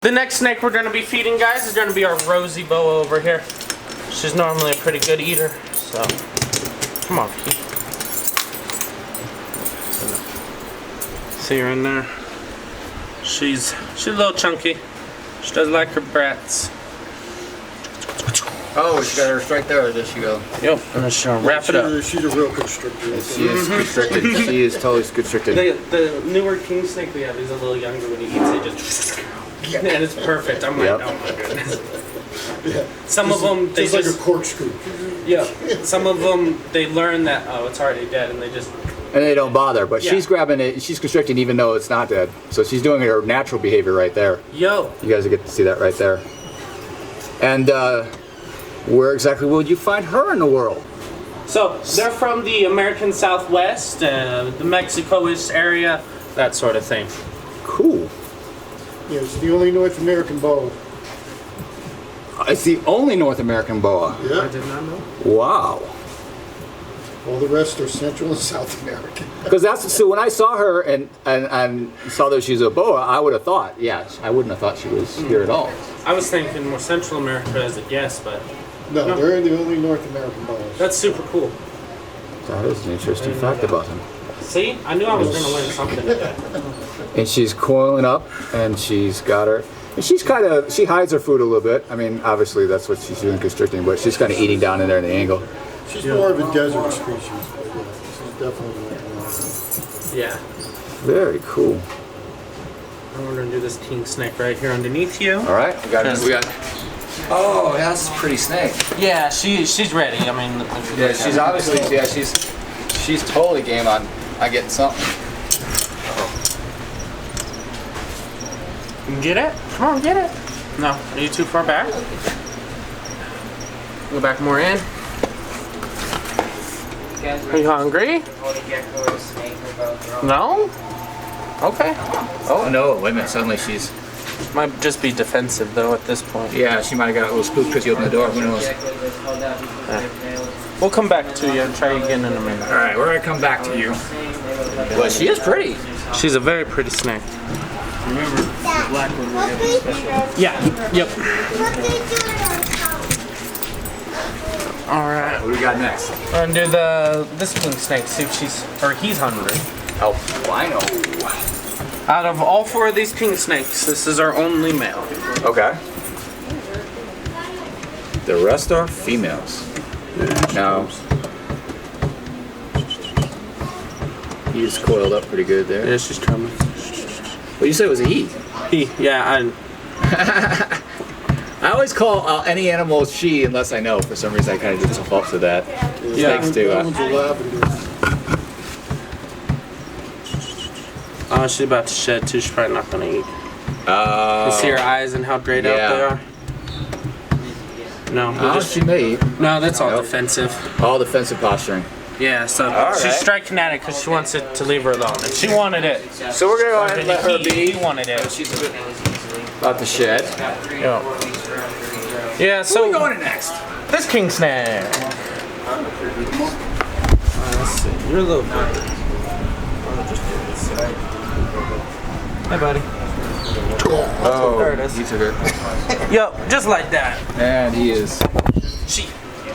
The next snake we're going to be feeding, guys, is going to be our rosy boa over here. She's normally a pretty good eater, so come on, Pete. See her in there. She's a little chunky. She does like her brats. Oh, she got her right there. There she go. Yep, I'm just gonna wrap it up. She's a real constrictor. Yes, she is constricted. She is totally constricted. The newer king snake we have, he's a little younger. When he eats, it just and it's perfect. I'm like, Yep. oh my goodness. Yeah. Some of them, they just like a corkscrew. yeah. Some of them, they learn that it's already dead, and they just. And they don't bother, but Yeah. she's grabbing it. She's constricting even though it's not dead. So she's doing her natural behavior right there. Yo. You guys get to see that right there. And where exactly would you find her in the world? So they're from the American Southwest, the Mexico-ish area, that sort of thing. Cool. Yeah, it's the only North American boa. It's the only North American boa. I Yeah. did not know. Wow. All the rest are Central and South American. Because that's so when I saw her and saw that she was a boa, I would have thought, yeah, I wouldn't have thought she was here at all. I was thinking more Central America as a guess, but No, they're the only North American boas. that's super cool. That is an interesting fact about him. See, I knew I was going to learn something today. And she's coiling up, and she's got her. And she's she hides her food a little bit. I mean, obviously that's what she's doing, constricting, but she's kind of eating down in there in the angle. She's more of a desert species, but yeah, she's definitely North American. Yeah. Very cool. And we're going to do this king snake right here underneath you. All right, we got. Oh, that's a pretty snake. Yeah, she's ready. I mean, Yeah, she's obviously she's totally game on getting something. You can get it? Come on, get it. No, are you too far back? Go back more in. Are you hungry? No? Okay. Oh no! Wait a minute. Suddenly she's. Might just be defensive though at this point. Yeah, she might have got a little spooked because you opened the door. Who knows? We'll come back to you and try again in a minute. All right, we're gonna come back to you. Well, she is pretty. She's a very pretty snake. Remember the black one we have a special. Yeah. Yep. All right. What do we got next? We're gonna do this king snake. See if he's hungry. Oh, wino. Out of all four of these king snakes, this is our only male. Okay. The rest are females. Now, he's coiled up pretty good there. Yeah, she's coming. Well, you said it was a he. Yeah, I always call any animal she unless I know. For some reason, I kind of just jump up to that. Yeah. Snakes too. That one's a lavender. she's about to shed too. She's probably not gonna eat. You see her eyes and how grayed out they are? No, She may eat. no, that's all Nope. defensive. All defensive posturing. Yeah, so All she's right. striking at it because she wants it to leave her alone. And she wanted it. So we're gonna go ahead and let her He be. wanted it. She's about to shed. Yeah, so Where are we going next? this king snake. Let's see. You're a little bit. Hey, buddy. Oh, There it is. he took it. Yep, just like that. And he is.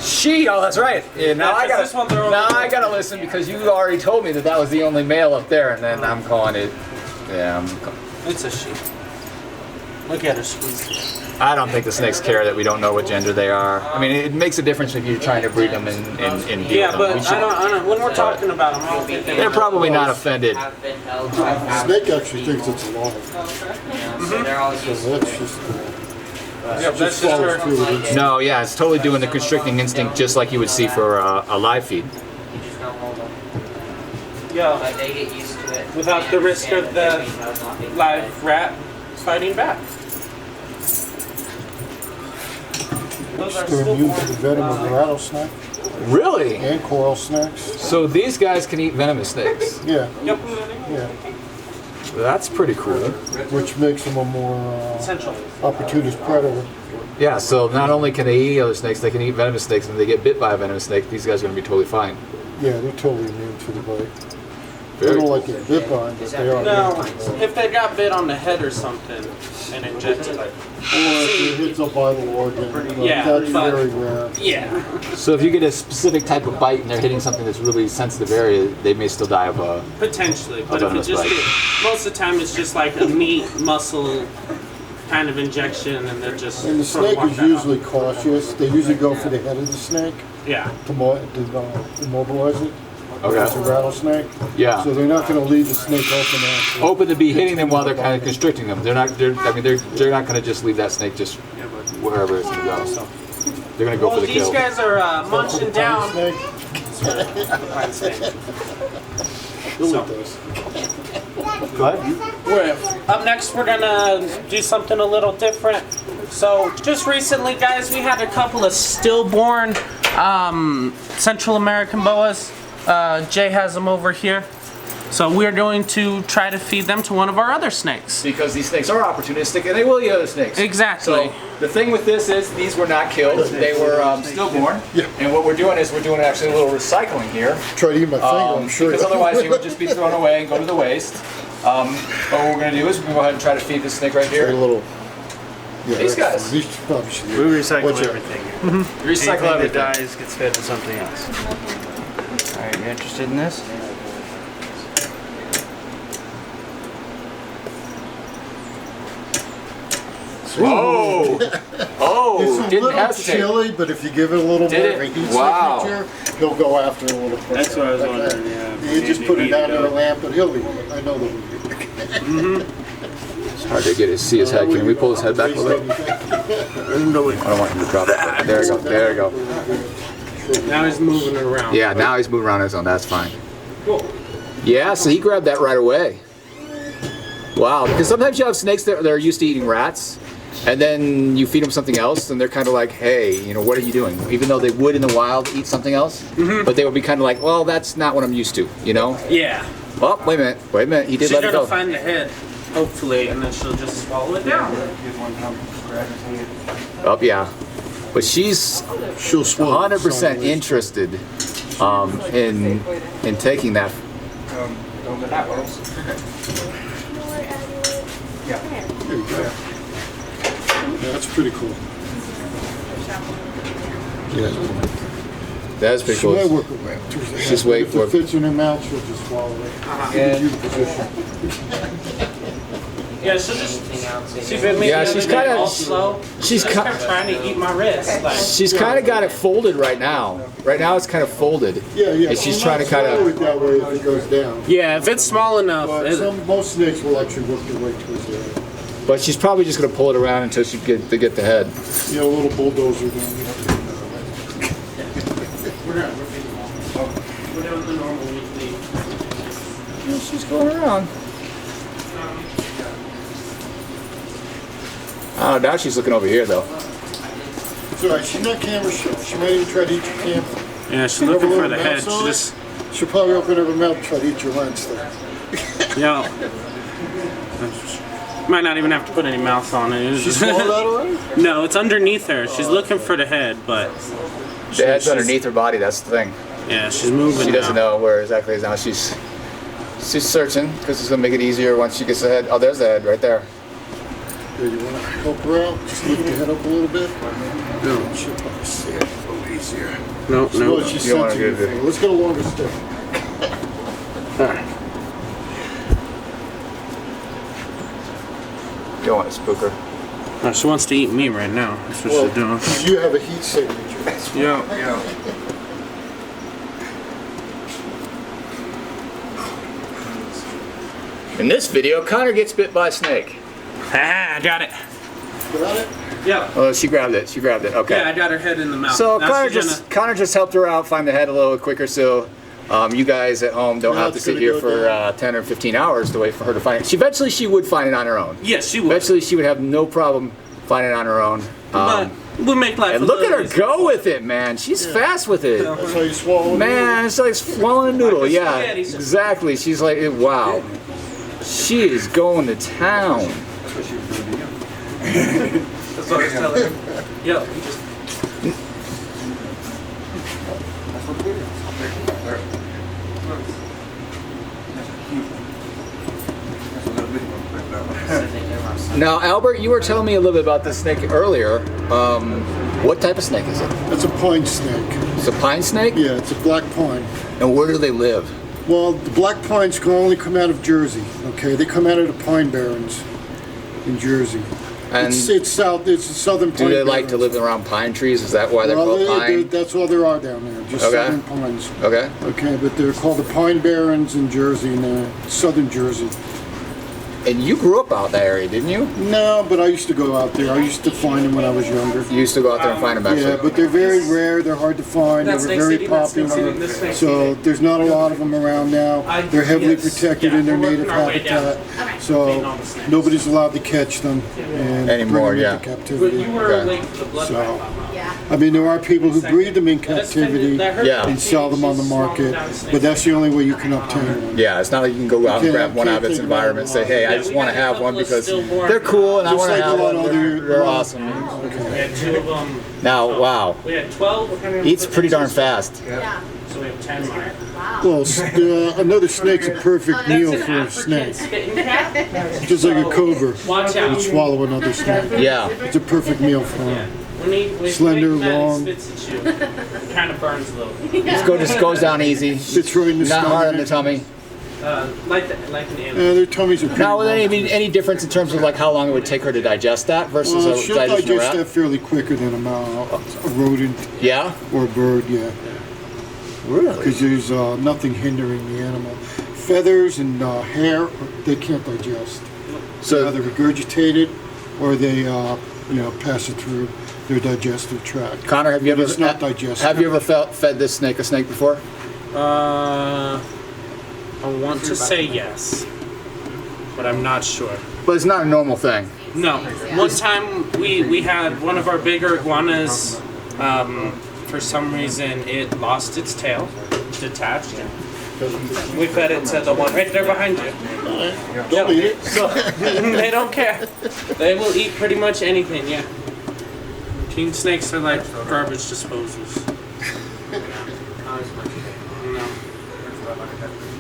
She. Oh, that's right. Yeah, now I this one, they're all- gotta listen because you already told me that was the only male up there, and then I'm calling it. Yeah. It's a she. Look at her squeeze. I don't think the snakes care that we don't know what gender they are. I mean, it makes a difference if you're trying to breed them and deal Yeah, with but them. We should- I don't. When we're talking about them, I don't think They're probably not offended. The snake actually thinks it's alive. So that's just. Yep, that's just follows her. through with it. No, yeah, it's totally doing the constricting instinct just like you would see for a live feed. Yeah, But they get used to it. without the risk of the live rat fighting back. Those are They're immune to the stillborn. venom of rattlesnake Really? and coral snakes. So these guys can eat venomous snakes. Yeah, Yep, yeah. That's pretty cool. Which makes them a more essential. opportunist predator. Yeah, so not only can they eat other snakes, they can eat venomous snakes, and if they get bit by a venomous snake, these guys are going to be totally fine. Yeah, they're totally immune to the bite. They don't like get bit by, but they are. No, if they got bit on the head or something and injected, Or if it hits a vital organ, Yeah, that's but- very rare. yeah. So if you get a specific type of bite and they're hitting something that's really sensitive area, they may still die of a. Potentially, but if it venomous just bite. most of the time it's just like a meat muscle kind of injection, and they're just. And the sort of snake walk is that out. usually cautious. They usually go for the head of the snake Yeah. to immobilize it. It's a Okay. rattlesnake. Yeah. So they're not going to leave the snake open after. Open to be hitting them while they're kind of constricting them. They're not. They're not going to just leave that snake just wherever it's going to go. So they're going to go Well, for the these kill. guys are munching down. Snake. Pine snake. He'll So- eat those. Go ahead. Up next, we're gonna do something a little different. So, just recently, guys, we had a couple of stillborn Central American boas. Jay has them over here. So we're going to try to feed them to one of our other snakes. Because these snakes are opportunistic and they will eat other snakes. Exactly. So the thing with this is these were not killed. They were stillborn. Yeah. And what we're doing is we're doing actually a little recycling here. Try to eat my finger, I'm sure. Because otherwise they would just be thrown away and go to the waste. But what we're going to do is we're going to go ahead and try to feed this snake right A here. little. Yeah, These that's guys. fine. These probably should We eat. recycle Watch out. everything. Recycle Anything everything. that dies gets fed to something else. Alright, you interested in this? Oh! Oh! It's a Didn't little hesitate. chilly, but if you give it a little Did more of a it? heat Wow. signature, he'll go after it a little quicker. That's what I was Like wondering, that. yeah. You just Maybe put it heat down it in a up. lamp, but he'll eat it. I know they'll eat it. It's hard to get to see his head. Can we pull his head back a little bit? I don't want him to drop it. There you go. There you go. Now he's moving it around. Yeah, now he's moving around his own. That's fine. Cool. Yeah, so he grabbed that right away. Wow, because sometimes you have snakes that are used to eating rats, and then you feed them something else, and they're kind of like, hey, you know, what are you doing? Even though they would in the wild eat something else, but they would be kind of like, well, that's not what I'm used to, you know? Yeah. Oh, wait a minute, he did She's let it gonna go. find the head, hopefully, and then she'll just swallow it down. Oh, yeah. But she's She'll swallow. 100% interested in taking that. Yeah, that's pretty cool. That's pretty She may cool. work around. Just wait for If it. it fits in her mouth, she'll just swallow it. Give you the position. Yeah, she'll just. She bit me Yeah, the she's other day, kinda- all slow. she's She just ki- kept trying to eat my wrist. Like, She's kind of got it folded right now. Right now it's kind of folded. Yeah, yeah. And she's trying to kind Swallow of. it that way if it goes down. yeah, if it's small enough. But most snakes will actually work their way towards the head. But she's probably just gonna pull it around until she get the head. You know, a little bulldozer down We're doing the normal weekly. Yeah, she's going around. Oh, now she's looking over here though. It's alright, she's not camera shy. She might even try to eat your camera. Yeah, she's Have a looking for little the head. mouse She on it. just. She'll probably open up her mouth and try to eat your lens there. Yeah. Might not even have to put any mouth on it. It's She just- swallowed that already? No, it's underneath her. She's looking for the head, but The head's underneath her body. That's the thing. yeah, she's moving. She doesn't now. know where exactly it is now. She's searching because it's gonna make it easier once she gets the head. Oh, there's the head right there. Yeah, you want to help her out? Just lift the head up a little bit? No. She'll probably see it a little easier. No, no. Well, she's You don't wanna sensitive. get it. Let's get a longer stick. You don't want to spook her. No, she wants to eat me right now. That's what Well, she's doing. you have a heat signature. Yeah. In this video, Connor gets bit by a snake. Ah, I got it. Got it? Yeah. Oh, she grabbed it. She grabbed it. Okay. Yeah, I got her head in the mouth. So Now Connor just helped her out find the head a little quicker, so you guys at home don't Now have to it's sit gonna here go for down. 10 or 15 hours to wait for her to find it. Eventually she would find it on her own. Yes, she would. Eventually she would have no problem finding it on her own. But we'll make life. And a look at little her easier. go with it, man. She's fast with it. That's how you swallow it. Man, it's like swallowing a noodle. Like a Yeah, spaghetti. exactly. She's like, wow. She is going to town. That's what I was telling her. Yeah. Now, Albert, you were telling me a little bit about this snake earlier. What type of snake is it? That's a pine snake. It's a pine snake? Yeah, it's a black pine. And where do they live? Well, the black pines can only come out of Jersey. Okay, they come out of the pine barrens in Jersey. And It's the southern pine do they like to barrens. live around pine trees? Is that why they're Well, called pine? that's all there are down there, just Okay. southern pines. Okay. Okay, but they're called the pine barrens in Jersey, in southern Jersey. And you grew up out that area, didn't you? No, but I used to go out there. I used to find them when I was younger. You used to go out there and find them, actually. Yeah, but they're very rare. They're hard to find. They That's were snake very city, that's snake popular. city, that's snake So city. there's not a lot of them around now. They're heavily Yes. protected Yeah, in their we're native working our way habitat. down. So nobody's allowed to catch them and Anymore, bring them yeah. into But captivity. you were Okay. late for the blood So- bath. I mean, there are people who breed them in captivity Yeah. and sell them on the market, but that's the only way you can obtain one. Yeah, it's not like you can go out and You grab one out of can't its take environment and say, hey, I Yeah, just we want to had a have one couple of because stillborn, they're cool and I Just want to like have a lot one. of They're other- awesome. We had 2 of them. Now, wow. We had 12. Eats pretty darn fast. So we have 10 more. Well, another snake's a perfect meal That's an for a African snake. spitting cat. Just like a cobra. Watch out. Would swallow another snake. Yeah. It's a perfect meal for Yeah. them. When Slender, he long. spits at you. Kind of burns a little. Just goes down easy. Fits right in the Not hard on the stomach. tummy. Like an animal. Their tummies are pretty Now, would long. any difference in terms of like how long it would take her to digest that versus Well, a she'll digestion digest rat? that fairly quicker than a rodent Yeah. or a bird, yeah. Really? Because there's nothing hindering the animal. Feathers and hair, they can't digest. They So either regurgitate it or they, pass it through their digestive tract. Connor, have you ever It's not digestible. have you ever fed this snake a snake before? I want to say yes, but I'm not sure. But it's not a normal thing. No. One time we had one of our bigger iguanas. For some reason, it lost its tail, detached. We fed it to the one right there behind you. Don't eat it. So they don't care. They will eat pretty much anything. Yeah. King snakes are like garbage disposals. No.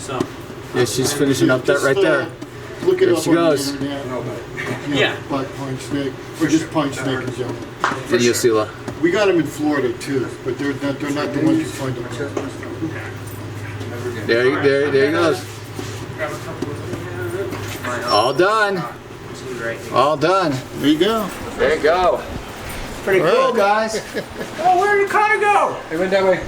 So. Yeah, she's finishing up that right there. Look it There up she on goes. the internet. Yeah. Black pine snake, or just pine snake in general. And Yosila. We got them in Florida too, but they're not the ones you find them. There he goes. All done. All done. There you go. There you go. Pretty cool, guys. Oh, where did Connor go? They went that way.